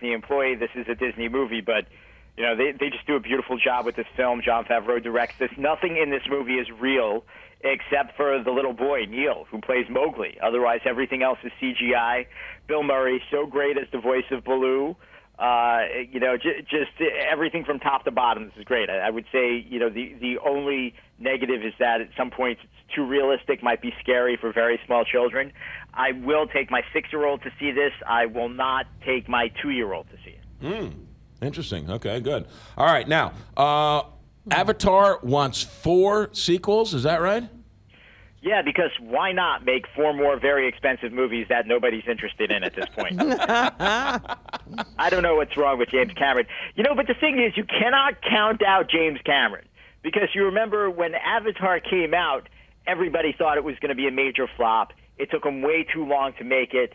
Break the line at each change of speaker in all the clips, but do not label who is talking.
Disney employee. This is a Disney movie, but they just do a beautiful job with this film. Jon Favreau directs this. Nothing in this movie is real except for the little boy, Neil, who plays Mowgli. Otherwise, everything else is CGI. Bill Murray, so great as the voice of Baloo. Just everything from top to bottom. This is great. I would say, the only negative is that at some points it's too realistic, might be scary for very small children. I will take my 6-year-old to see this. I will not take my 2-year-old to see it.
Interesting. Okay, good. All right, now, Avatar wants 4 sequels. Is that right?
Yeah, because why not make 4 more very expensive movies that nobody's interested in at this point? I don't know what's wrong with James Cameron. But the thing is, you cannot count out James Cameron, because you remember when Avatar came out, everybody thought it was going to be a major flop. It took them way too long to make it.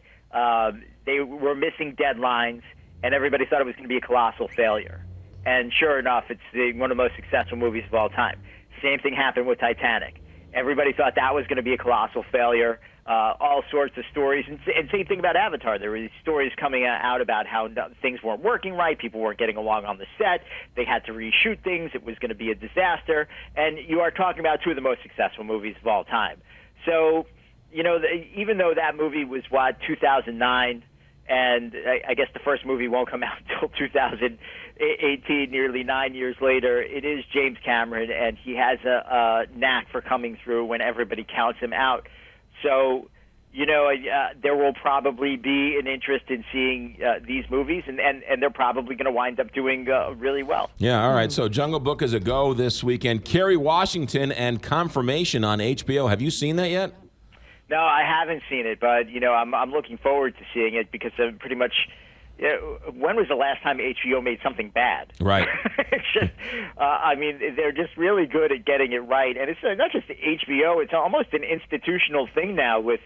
They were missing deadlines, and everybody thought it was going to be a colossal failure. And sure enough, it's one of the most successful movies of all time. Same thing happened with Titanic. Everybody thought that was going to be a colossal failure. All sorts of stories. And same thing about Avatar. There were these stories coming out about how things weren't working right. People weren't getting along on the set. They had to reshoot things. It was going to be a disaster. And you are talking about 2 of the most successful movies of all time. So, even though that movie was, 2009, and I guess the first movie won't come out until 2018, nearly 9 years later. It is James Cameron, and he has a knack for coming through when everybody counts him out. So, there will probably be an interest in seeing these movies, and they're probably going to wind up doing really well. Yeah,
all right. So Jungle Book is a go this weekend. Kerry Washington and Confirmation on HBO. Have you seen that yet?
No, I haven't seen it, but I'm looking forward to seeing it because pretty much. When was the last time HBO made something bad?
Right.
It's just, they're just really good at getting it right, and it's not just HBO. It's almost an institutional thing now with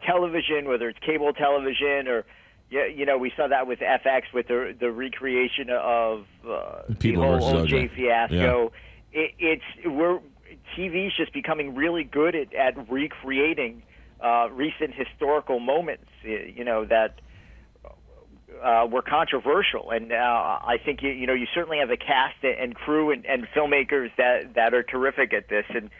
television, whether it's cable television or. We saw that with FX with the recreation of the whole OJ fiasco. Yeah. TV's just becoming really good at recreating recent historical moments, that were controversial. And I think, you certainly have a cast and crew and filmmakers that are terrific at this. And,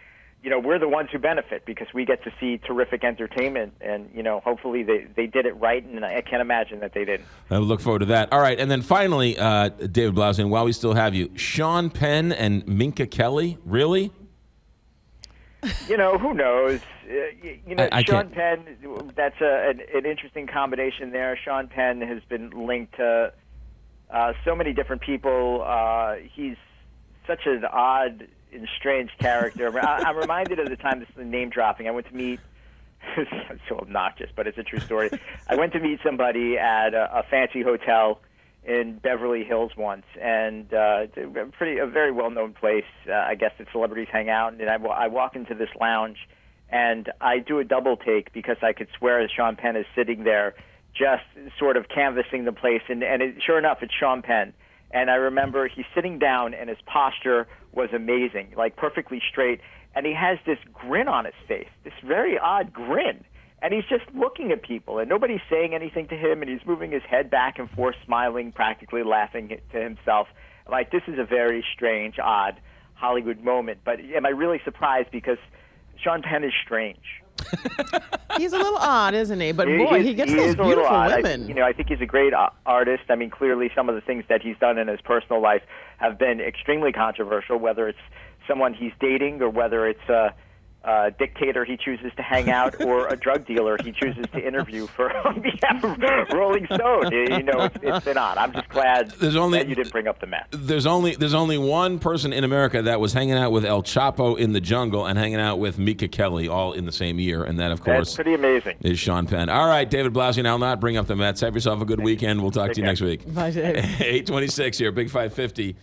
we're the ones who benefit because we get to see terrific entertainment. And, hopefully they did it right. And I can't imagine that they didn't.
I look forward to that. All right. And then finally, David Blaustein, while we still have you, Sean Penn and Minka Kelly, really?
Who knows? Sean Penn, that's an interesting combination there. Sean Penn has been linked to so many different people. He's such an odd and strange character. I'm reminded of the time, this is name dropping, I went to meet, it's so obnoxious, but it's a true story. I went to meet somebody at a fancy hotel in Beverly Hills once, and it's a very well-known place. I guess that celebrities hang out, and I walk into this lounge, and I do a double take because I could swear that Sean Penn is sitting there just sort of canvassing the place, and sure enough, it's Sean Penn. And I remember he's sitting down, and his posture was amazing, like perfectly straight, and he has this grin on his face, this very odd grin. And he's just looking at people, and nobody's saying anything to him, and he's moving his head back and forth, smiling, practically laughing to himself. Like, this is a very strange, odd Hollywood moment. But am I really surprised? Because Sean Penn is strange.
He's a little odd, isn't he? But boy, he gets those beautiful women.
I think he's a great artist. I mean, clearly some of the things that he's done in his personal life have been extremely controversial, whether it's someone he's dating or whether it's a dictator he chooses to hang out, or a drug dealer he chooses to interview on behalf of Rolling Stone. It's been odd. I'm just glad that you didn't bring up the mess.
There's only one person in America that was hanging out with El Chapo in the jungle and hanging out with Minka Kelly all in the same year, and that, of course,
that's pretty amazing,
is Sean Penn. All right, David Blaustein, I'll not bring up the Mets. Have yourself a good weekend. We'll talk to you next week.
Bye, Dave.
8:26 here, Big 550.